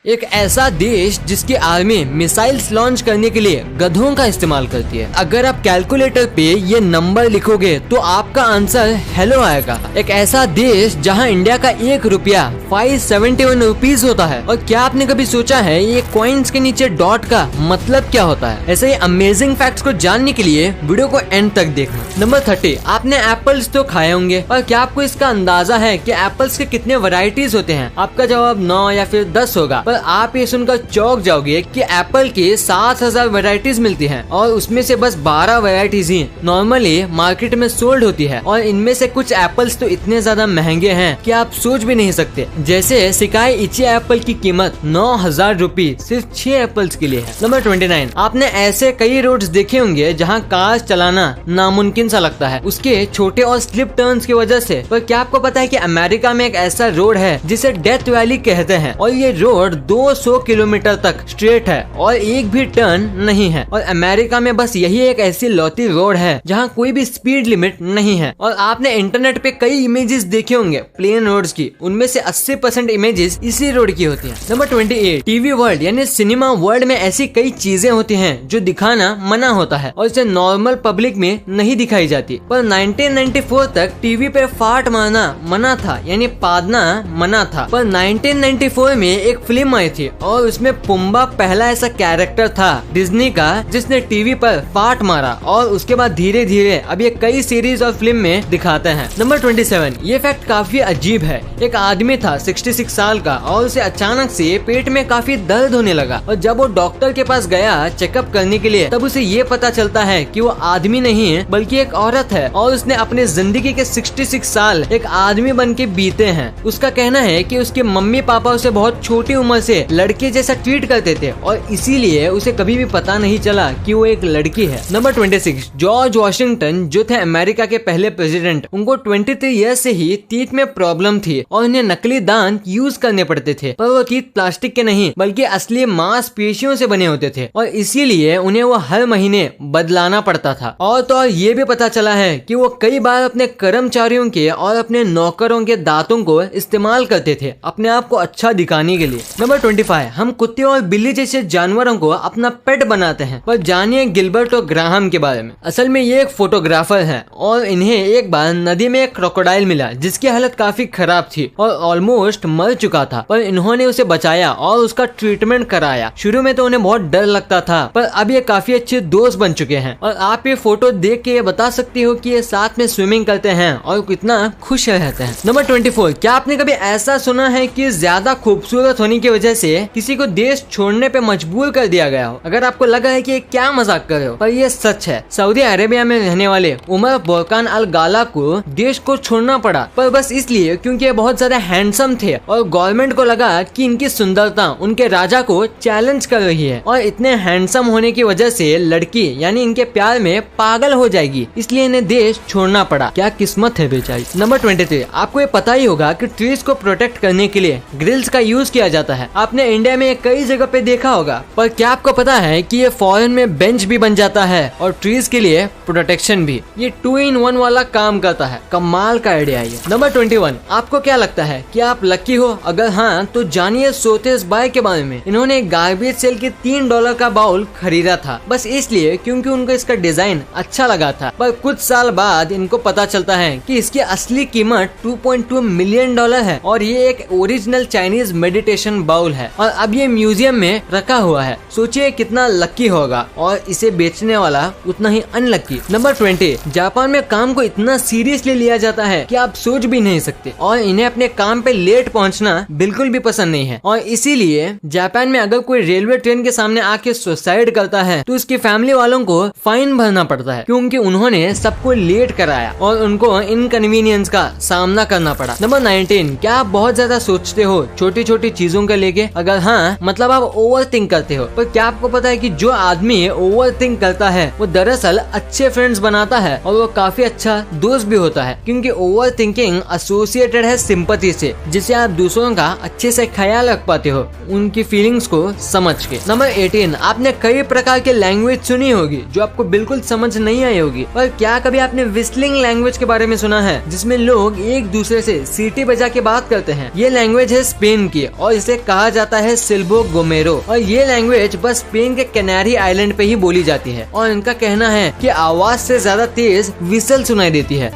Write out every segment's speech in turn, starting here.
एक ऐसा देश जिसकी आर्मी मिसाइल्स लॉन्च करने के लिए गधों का इस्तेमाल करती है। अगर आप कैलकुलेटर पे ये नंबर लिखोगे तो आपका आंसर हेलो आएगा। एक ऐसा देश जहां इंडिया का 1 रुपया 571 रुपीज होता है। और क्या आपने कभी सोचा है ये कॉइन्स के नीचे डॉट का मतलब क्या होता है? ऐसे ही अमेजिंग फैक्ट्स को जानने के लिए वीडियो को एंड तक देखना। नंबर 30, आपने एप्पल्स तो खाए होंगे, और क्या आपको इसका अंदाजा है कि एप्पल्स के कितने वैरायटीज होते हैं? आपका जवाब 9 या फिर 10 होगा, पर आप ये सुनकर चौंक जाओगे कि एप्पल की 7000 वैरायटीज मिलती हैं और उसमें से बस 12 वैरायटीज ही नॉर्मली मार्केट में सोल्ड होती है। और इनमें से कुछ एप्पल्स तो इतने ज्यादा महंगे हैं कि आप सोच भी नहीं सकते। जैसे सिकाई इची एप्पल की कीमत 9000 रुपए सिर्फ 6 एप्पल्स के लिए है। नंबर 29, आपने ऐसे कई रोड्स देखे होंगे जहाँ कार चलाना नामुमकिन सा लगता है उसके छोटे और स्लिप टर्न्स की वजह से। पर क्या आपको पता है कि अमेरिका में एक ऐसा रोड है जिसे डेथ वैली कहते हैं, और ये रोड 200 किलोमीटर तक स्ट्रेट है और एक भी टर्न नहीं है। और अमेरिका में बस यही एक ऐसी लौती रोड है जहाँ कोई भी स्पीड लिमिट नहीं है। और आपने इंटरनेट पे कई इमेजेस देखे होंगे प्लेन रोड्स की, उनमें से 80% इमेजेस इसी रोड की होती हैं। नंबर 28, टीवी वर्ल्ड यानी सिनेमा वर्ल्ड में ऐसी कई चीजें होती हैं जो दिखाना मना होता है और इसे नॉर्मल पब्लिक में नहीं दिखाई जाती। पर 1994 तक टीवी पे फाट मारना मना था, यानी पादना मना था। पर 1994 में एक फिल्म आई थी और उसमें पुम्बा पहला ऐसा कैरेक्टर था डिज्नी का जिसने टीवी पर फाट मारा, और उसके बाद धीरे धीरे अब ये कई सीरीज और फिल्म में दिखाते हैं। नंबर 27, ये फैक्ट काफी अजीब है। एक आदमी था 66 साल का और उसे अचानक से पेट में काफी दर्द होने लगा, और जब वो डॉक्टर के पास गया चेकअप करने के लिए तब उसे ये पता चलता है कि वो आदमी नहीं है बल्कि एक औरत है, और उसने अपने जिंदगी के 66 साल एक आदमी बन के बीते हैं। उसका कहना है कि उसके मम्मी पापा उसे बहुत छोटी उम्र से लड़के जैसा ट्रीट करते थे और इसीलिए उसे कभी भी पता नहीं चला कि वो एक लड़की है। नंबर 26, जॉर्ज वॉशिंगटन जो थे अमेरिका के पहले प्रेसिडेंट, उनको 23 ईयर्स से ही टीथ में प्रॉब्लम थी और उन्हें नकली दांत यूज करने पड़ते थे। पर वो टीथ प्लास्टिक के नहीं बल्कि असली मांसपेशियों से बने होते थे और इसीलिए उन्हें वो हर महीने बदलाना पड़ता था। और तो और ये भी पता चला है कि वो कई बार अपने कर्मचारियों के और अपने नौकरों के दांतों को इस्तेमाल करते थे अपने आप को अच्छा दिखाने के लिए। नंबर 25, हम कुत्ते और बिल्ली जैसे जानवरों को अपना पेट बनाते हैं। पर जानिए गिलबर्ट और ग्राहम के बारे में। असल में ये एक फोटोग्राफर है और इन्हें एक बार नदी में एक क्रोकोडाइल मिला जिसकी हालत काफी खराब थी और ऑलमोस्ट मर चुका था, पर इन्होंने उसे बचाया और उसका ट्रीटमेंट कराया। शुरू में तो उन्हें बहुत डर लगता था, पर अब ये काफी अच्छे दोस्त बन चुके हैं। और आप ये फोटो देख के ये बता सकती हो कि ये साथ में स्विमिंग करते हैं और कितना खुश रहते हैं। नंबर 24, क्या आपने कभी ऐसा सुना है कि ज्यादा खूबसूरत होने की वजह से किसी को देश छोड़ने पे मजबूर कर दिया गया हो? अगर आपको लगा है कि ये क्या मजाक कर रहे हो, पर ये सच है। सऊदी अरेबिया में रहने वाले उमर बोरकान अल गाला को देश को छोड़ना पड़ा, पर बस इसलिए क्योंकि ये बहुत ज्यादा हैंडसम थे और गवर्नमेंट को लगा कि इनकी सुंदरता उनके राजा को चैलेंज कर रही है और इतने हैंडसम होने की वजह से लड़की यानी इनके प्यार में पागल हो जाएगी, इसलिए इन्हें देश छोड़ना पड़ा। क्या किस्मत है बेचारी। नंबर 23, आपको ये पता ही होगा कि ट्रीज को प्रोटेक्ट करने के लिए ग्रिल्स का यूज किया जाता है। आपने इंडिया में कई जगह पे देखा होगा, पर क्या आपको पता है कि ये फॉरेन में बेंच भी बन जाता है और ट्रीज के लिए प्रोटेक्शन भी। ये 2 in 1 वाला काम करता है। कमाल का आइडिया है। नंबर 21, आपको क्या लगता है कि आप लकी हो? अगर हाँ तो जानिए सोतेस बाय के बारे में। इन्होंने गार्बेज सेल के $3 का बाउल खरीदा था बस इसलिए क्योंकि उनको इसका डिजाइन अच्छा लगा था, पर कुछ साल बाद इनको पता चलता है कि इसकी असली कीमत $2.2 मिलियन है और ये एक ओरिजिनल चाइनीज मेडिटेशन बाउल है और अब ये म्यूजियम में रखा हुआ है। सोचिए कितना लकी होगा, और इसे बेचने वाला उतना ही अनलकी। नंबर 20, जापान में काम को इतना सीरियसली लिया जाता है कि आप सोच भी नहीं सकते, और इन्हें अपने काम पे लेट पहुंचना बिल्कुल भी पसंद नहीं है। और इसीलिए जापान में अगर कोई रेलवे ट्रेन के सामने आके सुसाइड करता है तो उसकी फैमिली वालों को फाइन भरना पड़ता है क्योंकि उन्होंने सबको लेट कराया और उनको इनकन्वीनियंस का सामना करना पड़ा। नंबर 19, क्या आप बहुत ज्यादा सोचते हो छोटी छोटी चीजों को लेके? अगर हाँ मतलब आप ओवर थिंक करते हो, पर क्या आपको पता है कि जो आदमी ओवर थिंक करता है वो दरअसल अच्छे फ्रेंड्स बनाता है और वो काफी अच्छा दोस्त भी होता है, क्योंकि ओवर थिंकिंग एसोसिएटेड है सिंपैथी से, जिससे आप दूसरों का अच्छे से ख्याल रख पाते हो उनकी फीलिंग्स को समझ के। नंबर 18, आपने कई प्रकार के लैंग्वेज सुनी होगी जो आपको बिल्कुल समझ नहीं आई होगी, पर क्या कभी आपने विस्लिंग लैंग्वेज के बारे में सुना है जिसमें लोग एक दूसरे से सीटी बजा के बात करते हैं? ये लैंग्वेज है स्पेन की और इसे कहा जाता है सिल्बो गोमेरो और ये लैंग्वेज बस स्पेन के कैनारी आइलैंड पे ही बोली जाती है और इनका कहना है कि आवाज से ज्यादा तेज विसल सुनाई देती है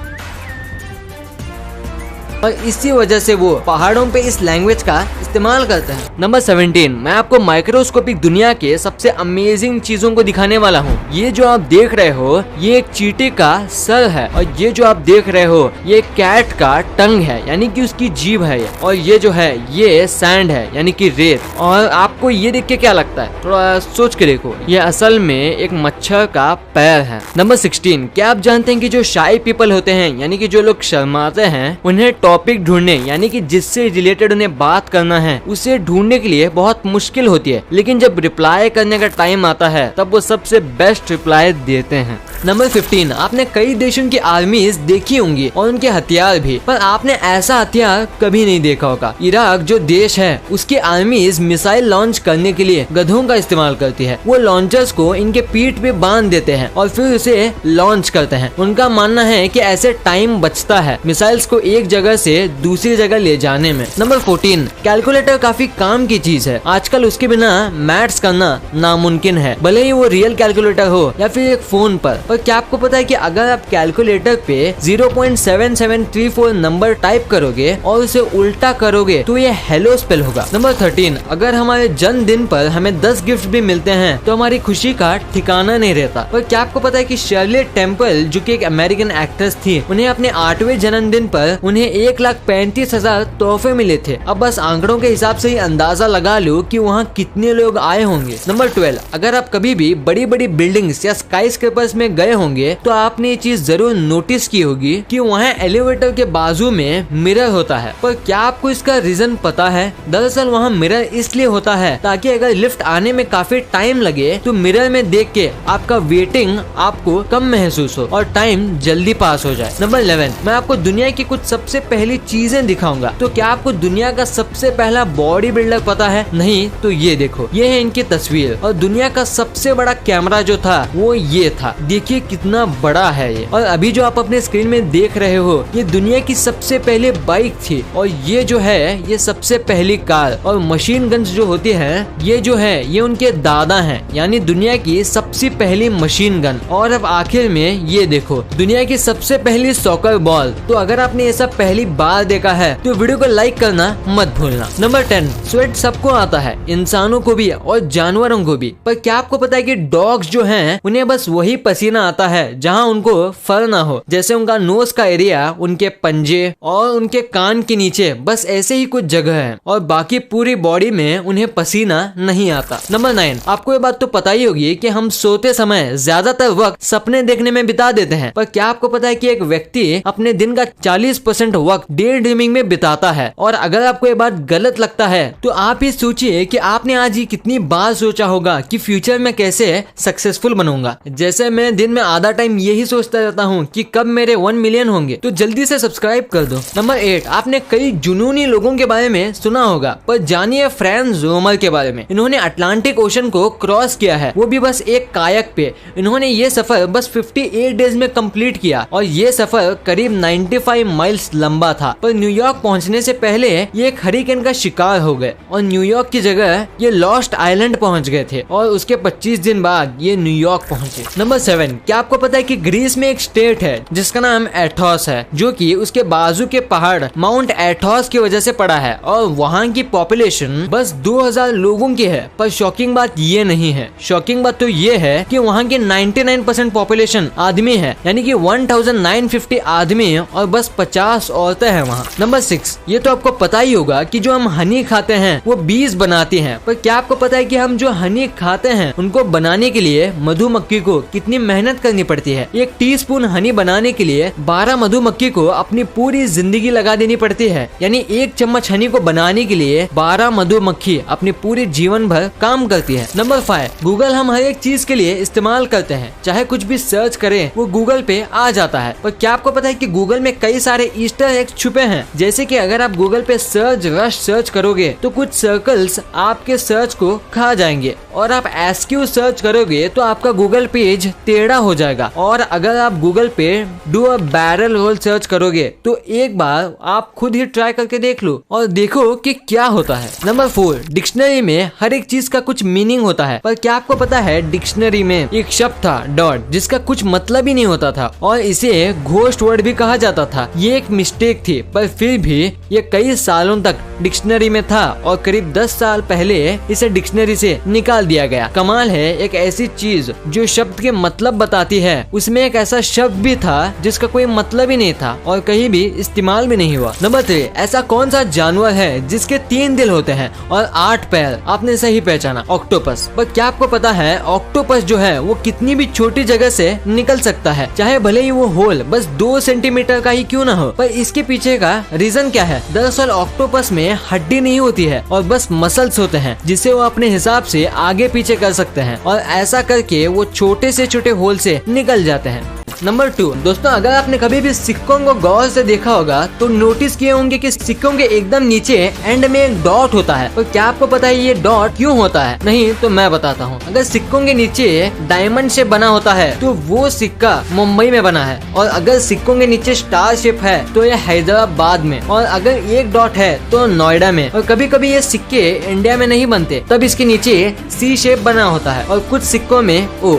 और इसी वजह से वो पहाड़ों पे इस लैंग्वेज का इस्तेमाल करते हैं। नंबर 17, मैं आपको माइक्रोस्कोपिक दुनिया के सबसे अमेजिंग चीजों को दिखाने वाला हूँ। ये जो आप देख रहे हो ये एक चींटी का सर है और ये जो आप देख रहे हो ये एक कैट का टंग है यानी कि उसकी जीभ है और ये जो है ये सैंड है यानी कि रेत। और आपको ये देख के क्या लगता है, थोड़ा सोच के देखो, ये असल में एक मच्छर का पैर है। नंबर 16, क्या आप जानते हैं कि जो शाई पीपल होते हैं यानी कि जो लोग शर्माते हैं उन्हें टॉपिक ढूंढने यानी कि जिससे रिलेटेड उन्हें बात करना है उसे ढूंढने के लिए बहुत मुश्किल होती है, लेकिन जब रिप्लाई करने का टाइम आता है तब वो सबसे बेस्ट रिप्लाई देते हैं। नंबर 15, आपने कई देशों की आर्मीज देखी होंगी और उनके हथियार भी, पर आपने ऐसा हथियार कभी नहीं देखा होगा। इराक जो देश है उसकी आर्मीज मिसाइल लॉन्च करने के लिए गधों का इस्तेमाल करती है। वो लॉन्चर्स को इनके पीठ पे बांध देते हैं और फिर उसे लॉन्च करते हैं। उनका मानना है कि ऐसे टाइम बचता है मिसाइल्स को एक जगह से दूसरी जगह ले जाने में। नंबर 14, कैलकुलेटर काफी काम की चीज है। आजकल उसके बिना मैथ्स करना नामुमकिन है, भले ही वो रियल कैलकुलेटर हो या फिर एक फोन पर। और क्या आपको पता है कि अगर आप कैलकुलेटर पे 0.7734 नंबर टाइप करोगे और उसे उल्टा करोगे तो ये हेलो स्पेल होगा। नंबर 13, अगर हमारे जन्मदिन पर हमें 10 गिफ्ट भी मिलते हैं तो हमारी खुशी का ठिकाना नहीं रहता। और क्या आपको पता है कि शर्ली टेम्पल जो कि एक अमेरिकन एक्ट्रेस थी, उन्हें अपने 8वें जन्मदिन पर उन्हें 1,35,000 तोहफे मिले थे। अब बस आंकड़ों के हिसाब से ही अंदाजा लगा लो कि वहाँ कितने लोग आए होंगे। नंबर 12, अगर आप कभी भी बड़ी बड़ी बिल्डिंग्स या स्काई स्क्रेपर्स में गए होंगे तो आपने ये चीज जरूर नोटिस की होगी कि वहाँ एलिवेटर के बाजू में मिरर होता है। पर क्या आपको इसका रीजन पता है? दरअसल वहाँ मिरर इसलिए होता है ताकि अगर लिफ्ट आने में काफी टाइम लगे तो मिरर में देख के आपका वेटिंग आपको कम महसूस हो और टाइम जल्दी पास हो जाए। नंबर 11, मैं आपको दुनिया की कुछ सबसे पहली चीजें दिखाऊंगा। तो क्या आपको दुनिया का सबसे पहला बॉडी बिल्डर पता है? नहीं तो ये देखो, ये है इनकी तस्वीर। और दुनिया का सबसे बड़ा कैमरा जो था वो ये था। देखिए कितना बड़ा है ये। और अभी जो आप अपने स्क्रीन में देख रहे हो ये दुनिया की सबसे पहले बाइक थी और ये जो है ये सबसे पहली कार। और मशीन गन्स जो होती है ये जो है ये उनके दादा हैं, यानी दुनिया की सबसे पहली मशीन गन। और अब आखिर में ये देखो दुनिया की सबसे पहली सॉकर बॉल। तो अगर आपने ये सब पहली बार देखा है तो वीडियो को लाइक करना मत भूलना। नंबर 10, स्वेट सबको आता है, इंसानों को भी और जानवरों को भी। पर क्या आपको पता है कि डॉग्स जो हैं उन्हें बस वही पसीना आता है जहाँ उनको फर ना हो, जैसे उनका नोज का एरिया, उनके पंजे और उनके कान के नीचे, बस ऐसे ही कुछ जगह है और बाकी पूरी बॉडी में उन्हें पसीना नहीं आता। नंबर 9, आपको ये बात तो पता ही होगी कि हम सोते समय ज्यादातर वक्त सपने देखने में बिता देते हैं। पर क्या आपको पता है कि एक व्यक्ति अपने दिन का 40% वक्त डे ड्रीमिंग में बिताता है? और अगर आपको ये बात गलत लगता है तो आप ही सोचिए कि आपने आज ही कितनी बार सोचा होगा कि फ्यूचर में कैसे सक्सेसफुल बनूंगा। जैसे मैं दिन में आधा टाइम यही सोचता रहता हूँ कि कब मेरे 1 मिलियन होंगे, तो जल्दी से सब्सक्राइब कर दो। नंबर 8, आपने कई जुनूनी लोगों के बारे में सुना होगा, पर जानिए फ्रांज रोमर के बारे में। इन्होंने अटलांटिक ओशन को क्रॉस किया है, वो भी बस एक कायक पे। इन्होंने ये सफर बस 58 डेज में कंप्लीट किया और ये सफर करीब 95 माइल्स लंबा था। पर न्यूयॉर्क पहुंचने से पहले ये एक हरिकेन का शिकार हो गए और न्यूयॉर्क की जगह ये लॉस्ट आइलैंड पहुंच गए थे और उसके 25 दिन बाद ये न्यूयॉर्क पहुंचे। नंबर 7, क्या आपको पता है कि ग्रीस में एक स्टेट है जिसका नाम एथोस है, जो कि उसके बाजू के पहाड़ माउंट एथोस की वजह से पड़ा है और वहाँ की पॉपुलेशन बस 2000 लोगों की है। पर शॉकिंग बात ये नहीं है, शॉकिंग बात तो ये है कि वहाँ की 99% पॉपुलेशन आदमी है, यानी कि 1950 आदमी और बस 50 औरतें हैं वहाँ। नंबर 6, ये तो आपको पता ही होगा कि जो हम हनी खाते हैं वो बीज बनाती हैं। पर क्या आपको पता है कि हम जो हनी खाते हैं उनको बनाने के लिए मधुमक्खी को कितनी मेहनत करनी पड़ती है? एक टीस्पून हनी बनाने के लिए 12 मधुमक्खी को अपनी पूरी जिंदगी लगा देनी पड़ती है, यानी 1 चम्मच हनी को बनाने के लिए 12 मधुमक्खी अपनी पूरी जीवन भर काम करती है। नंबर 5, गूगल हम हर एक चीज के लिए इस्तेमाल करते हैं, चाहे कुछ भी सर्च करें वो गूगल पे आ जाता है। पर क्या आपको पता है कि गूगल में कई सारे ईस्टर एक छुपे हैं। जैसे कि अगर आप गूगल पे सर्च रश सर्च करोगे तो कुछ सर्कल्स आपके सर्च को खा जाएंगे, और आप एसक्यू सर्च करोगे तो आपका गूगल पेज टेढ़ा हो जाएगा। और अगर आप गूगल पे do a barrel hole search करोगे तो एक बार आप खुद ही ट्राई करके देख लो और देखो कि क्या होता है। नंबर 4, डिक्शनरी में हर एक चीज का कुछ मीनिंग होता है, पर क्या आपको पता है डिक्शनरी में एक शब्द था डॉट, जिसका कुछ मतलब ही नहीं होता था और इसे घोस्ट वर्ड भी कहा जाता था। ये एक मिस्टेक थी, पर फिर भी ये कई सालों तक डिक्शनरी में था और करीब 10 साल पहले इसे डिक्शनरी से निकाल दिया गया। कमाल है, एक ऐसी चीज जो शब्द के मतलब बताती है, उसमें एक ऐसा शब्द भी था जिसका कोई मतलब ही नहीं था और कहीं भी इस्तेमाल भी नहीं हुआ। नंबर 3, ऐसा कौन सा जानवर है जिसके 3 दिल होते हैं और 8 पैर? आपने सही पहचाना, ऑक्टोपस। पर क्या आपको पता है ऑक्टोपस जो है वो कितनी भी छोटी जगह से निकल सकता है, चाहे भले ही वो होल बस 2 सेंटीमीटर का ही क्यों ना हो। पर इसके पीछे का रीजन क्या है? दरअसल ऑक्टोपस में हड्डी नहीं होती है और बस मसल्स होते हैं, जिसे वो अपने हिसाब से आगे पीछे कर सकते हैं और ऐसा करके वो छोटे से छोटे होल से निकल जाते हैं। नंबर 2, दोस्तों अगर आपने कभी भी सिक्कों को गौर से देखा होगा तो नोटिस किए होंगे कि सिक्कों के एकदम नीचे एंड में एक डॉट होता है। और क्या आपको पता है ये डॉट क्यों होता है? नहीं तो मैं बताता हूँ। अगर सिक्कों के नीचे डायमंड शेप बना होता है तो वो सिक्का मुंबई में बना है, और अगर सिक्कों के नीचे स्टार शेप है तो ये हैदराबाद में, और अगर एक डॉट है तो नोएडा में। और कभी कभी ये सिक्के इंडिया में नहीं बनते, तब इसके नीचे सी शेप बना होता है और कुछ सिक्कों में ओ।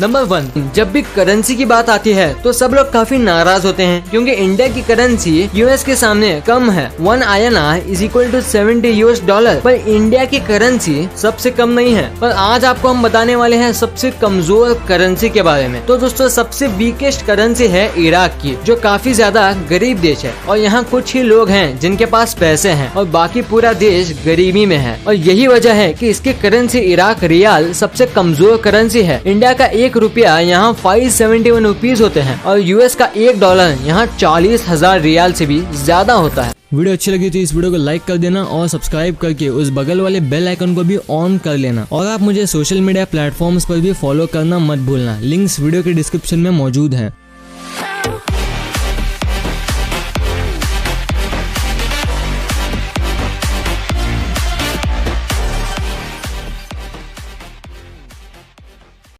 नंबर 1, जब भी करेंसी की बात आती है तो सब लोग काफी नाराज होते हैं क्योंकि इंडिया की करेंसी यूएस के सामने कम है। 1 INR इज इक्वल टू $70, पर इंडिया की करेंसी सबसे कम नहीं है। पर आज आपको हम बताने वाले हैं सबसे कमजोर करेंसी के बारे में। तो दोस्तों सबसे वीकेस्ट करेंसी है इराक की, जो काफी ज्यादा गरीब देश है और यहाँ कुछ ही लोग हैं जिनके पास पैसे हैं और बाकी पूरा देश गरीबी में है। और यही वजह है कि इसकी करेंसी इराक रियाल सबसे कमजोर करेंसी है। इंडिया का 1 रुपया यहाँ 571 रुपीज होते हैं और यूएस का $1 यहाँ 40,000 रियाल से भी ज्यादा होता है। वीडियो अच्छी लगी तो इस वीडियो को लाइक कर देना और सब्सक्राइब करके उस बगल वाले बेल आइकन को भी ऑन कर लेना। और आप मुझे सोशल मीडिया प्लेटफॉर्म्स पर भी फॉलो करना मत भूलना। लिंक्स वीडियो के डिस्क्रिप्शन में मौजूद हैं।